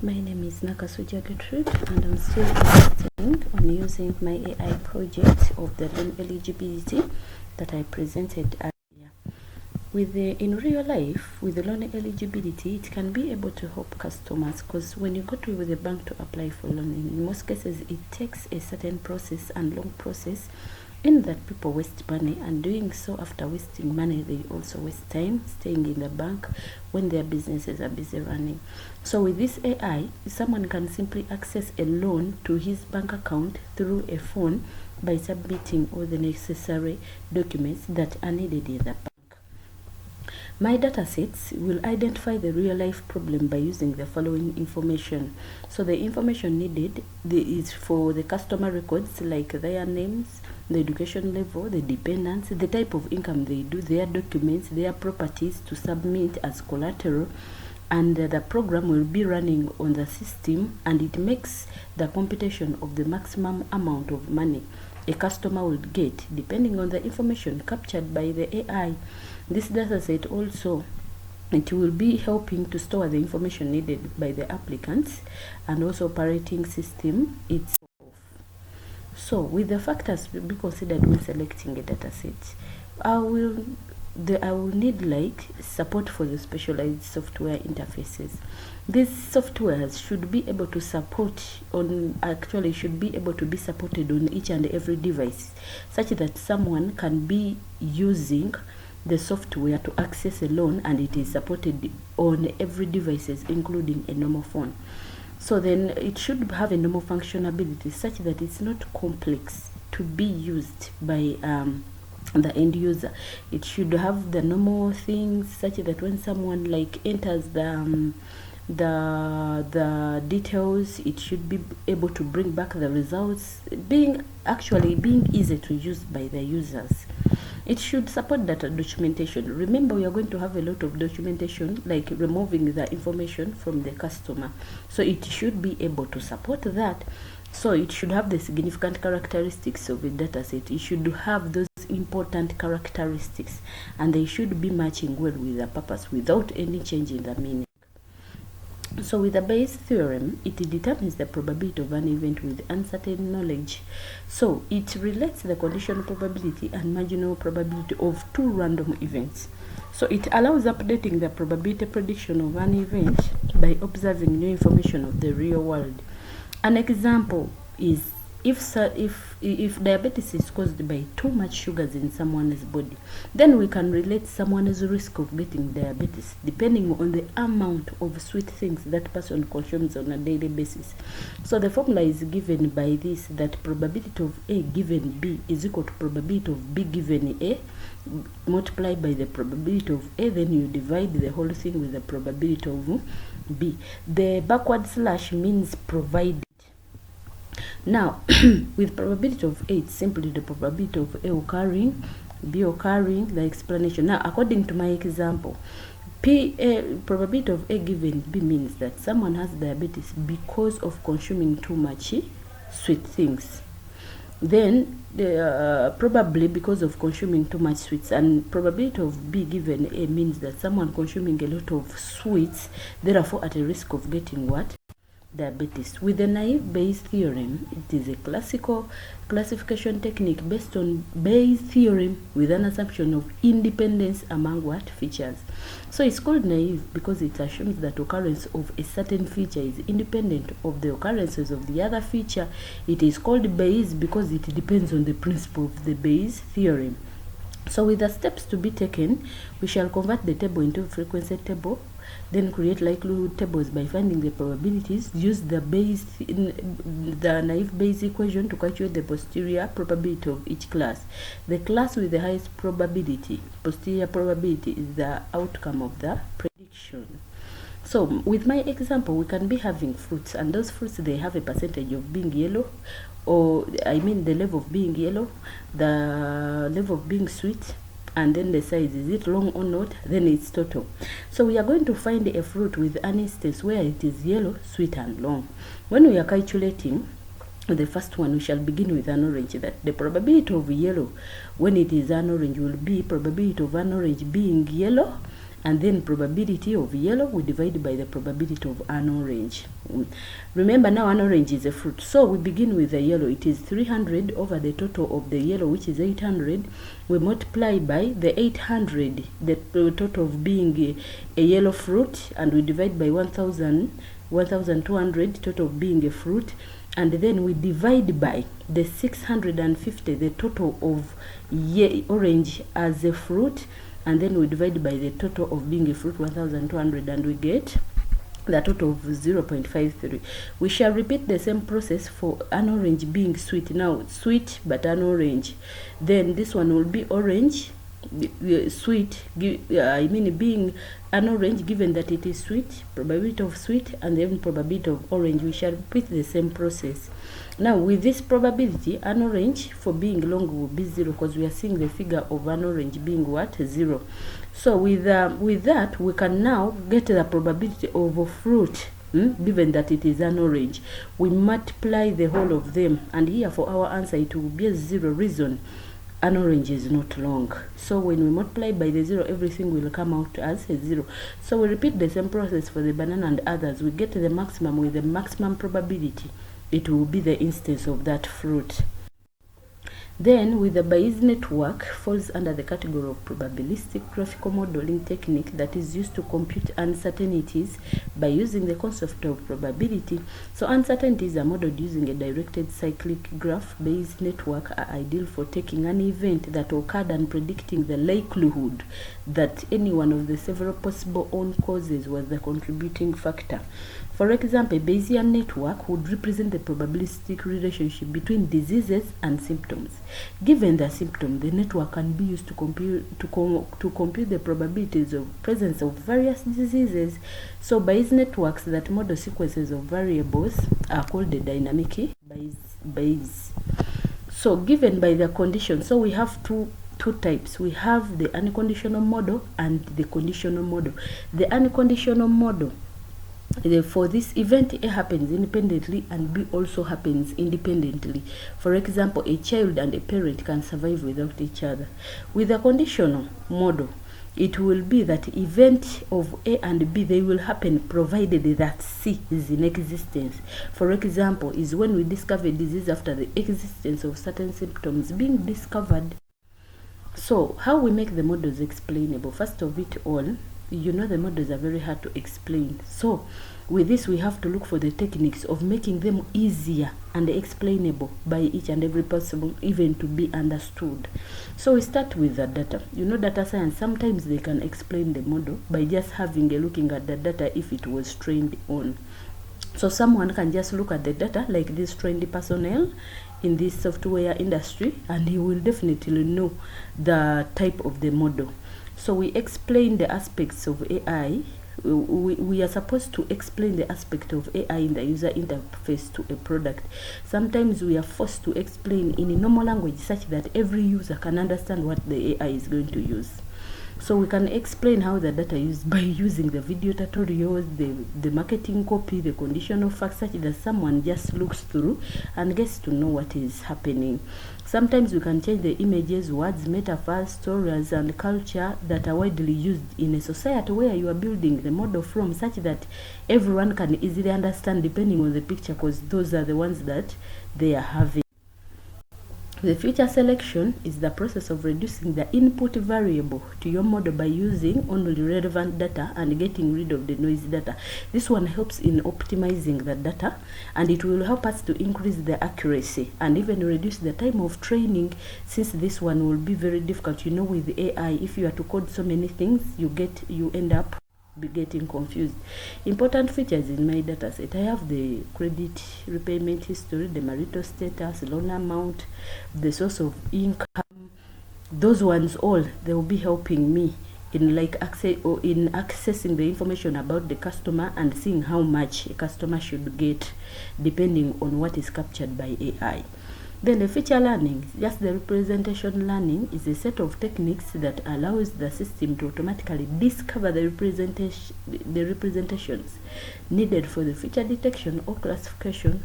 My name is Nakasuja Gertrude, and I'm still investing on using my AI project of the loan eligibility that I presented earlier. In real life, with the loan eligibility, it can be able to help customers, because when you go to the bank to apply for loan, in most cases it takes a certain process and long process, in that people waste money, and doing so after wasting money, they also waste time staying in the bank when their businesses are busy running. So with this AI, someone can simply access a loan to his bank account through a phone by submitting all the necessary documents that are needed in the bank. My datasets will identify the real-life problem by using the following information. So the information needed is for the customer records, like their names, the education level, the dependents, the type of income they do, their documents, their properties to submit as collateral, and the program will be running on the system, and it makes the computation of the maximum amount of money a customer will get depending on the information captured by the AI. This dataset also, it will be helping to store the information needed by the applicants and also operating system itself. So with the factors to be considered when selecting a dataset, I will need like support for the specialized software interfaces. These softwares should be able to should be able to be supported on each and every device, such that someone can be using the software to access a loan and it is supported on every devices, including a normal phone. So then it should have a normal functionality such that it's not complex to be used by the end user. It should have the normal things such that when someone like enters the details, it should be able to bring back the results, being easy to use by the users. It should support data documentation. Remember, we are going to have a lot of documentation, like removing the information from the customer. So it should be able to support that. So it should have the significant characteristics of a dataset. It should have those important characteristics, and they should be matching well with the purpose without any change in the meaning. So with the Bayes theorem, it determines the probability of an event with uncertain knowledge. So it relates the conditional probability and marginal probability of two random events. So it allows updating the probability prediction of an event by observing new information of the real world. An example is if diabetes is caused by too much sugars in someone's body, then we can relate someone's risk of getting diabetes depending on the amount of sweet things that person consumes on a daily basis. So the formula is given by this, that probability of A given B is equal to probability of B given A multiplied by the probability of A, then you divide the whole thing with the probability of B. The backward slash means provided. Now, with probability of A, it's simply the probability of A occurring, B occurring, the explanation. Now, according to my example, probability of A given B means that someone has diabetes because of consuming too much sweet things. Then, probably because of consuming too much sweets. And probability of B given A means that someone consuming a lot of sweets, therefore at a risk of getting what? Diabetes. With the naive Bayes theorem, it is a classical classification technique based on Bayes theorem with an assumption of independence among what? Features. So it's called naive because it assumes that occurrence of a certain feature is independent of the occurrences of the other feature. It is called Bayes because it depends on the principle of the Bayes theorem. So with the steps to be taken, we shall convert the table into a frequency table, then create likelihood tables by finding the probabilities, use the naive Bayes equation to calculate the posterior probability of each class. The class with the highest probability, posterior probability, is the outcome of the prediction. So with my example, we can be having fruits, and those fruits, they have a percentage of being yellow, or the level of being yellow, the level of being sweet, and then the size, is it long or not, then it's total. So we are going to find a fruit with an instance where it is yellow, sweet, and long. When we are calculating the first one, we shall begin with an orange. That the probability of yellow when it is an orange will be probability of an orange being yellow and then probability of yellow we divide by the probability of an orange. Remember now an orange is a fruit, so we begin with the yellow. It is 300 over the total of the yellow, which is 800. We multiply by the 800, the total of being a yellow fruit, and we divide by 1200, total of being a fruit, and then we divide by the 650, the total of orange as a fruit, and then we divide by the total of being a fruit, 1200, and we get the total of 0.53. We shall repeat the same process for an orange being sweet. Now sweet but an orange, then this one will be orange, sweet, I mean being an orange, given that it is sweet, probability of sweet, and then probability of orange. We shall repeat the same process. Now with this probability, an orange for being long will be 0, because we are seeing the figure of an orange being what? 0. So with that we can now get the probability of a fruit, given that it is an orange. We multiply the whole of them, and here for our answer it will be a 0. Reason: an orange is not long. So when we multiply by the 0, everything will come out as a 0. So we repeat the same process for the banana and others. We get the maximum with the maximum probability. It will be the instance of that fruit. Then with the Bayes network falls under the category of probabilistic graphical modeling technique that is used to compute uncertainties by using the concept of probability. So uncertainties are modeled using a directed cyclic graph. Bayes network are ideal for taking an event that occurred and predicting the likelihood that any one of the several possible own causes was the contributing factor. For example, a Bayesian network would represent the probabilistic relationship between diseases and symptoms. Given the symptom, the network can be used to compute the probabilities of presence of various diseases. So Bayes networks that model sequences of variables are called the dynamic Bayes. So given by the condition, so we have two types. We have the unconditional model and the conditional model. The unconditional model, for this event, A happens independently and B also happens independently. For example, a child and a parent can survive without each other. With a conditional model, it will be that event of A and B, they will happen provided that C is in existence. For example, is when we discover disease after the existence of certain symptoms being discovered. So how we make the models explainable? First of it all, you know the models are very hard to explain. So with this we have to look for the techniques of making them easier and explainable by each and every possible even to be understood. So we start with the data. You know data science, sometimes they can explain the model by just having a looking at the data if it was trained on. So someone can just look at the data, like this trained personnel in this software industry, and he will definitely know the type of the model. So we explain the aspects of AI. We are supposed to explain the aspect of AI in the user interface to a product. Sometimes we are forced to explain in a normal language such that every user can understand what the AI is going to use. So we can explain how the data is by using the video tutorials, the marketing copy, the conditional facts, such that someone just looks through and gets to know what is happening. Sometimes we can change the images, words, metaphors, stories, and culture that are widely used in a society where you are building the model from, such that everyone can easily understand depending on the picture, because those are the ones that they are having. The feature selection is the process of reducing the input variable to your model by using only relevant data and getting rid of the noisy data. This one helps in optimizing the data, and it will help us to increase the accuracy and even reduce the time of training, since this one will be very difficult. You know, with AI, if you are to code so many things, you end up be getting confused. Important features in my data set: I have the credit repayment history, the marital status, loan amount, the source of income. Those ones all, they will be helping me in accessing the information about the customer and seeing how much a customer should get depending on what is captured by AI. Then the feature learning, just the representation learning, is a set of techniques that allows the system to automatically discover the representations needed for the feature detection or classification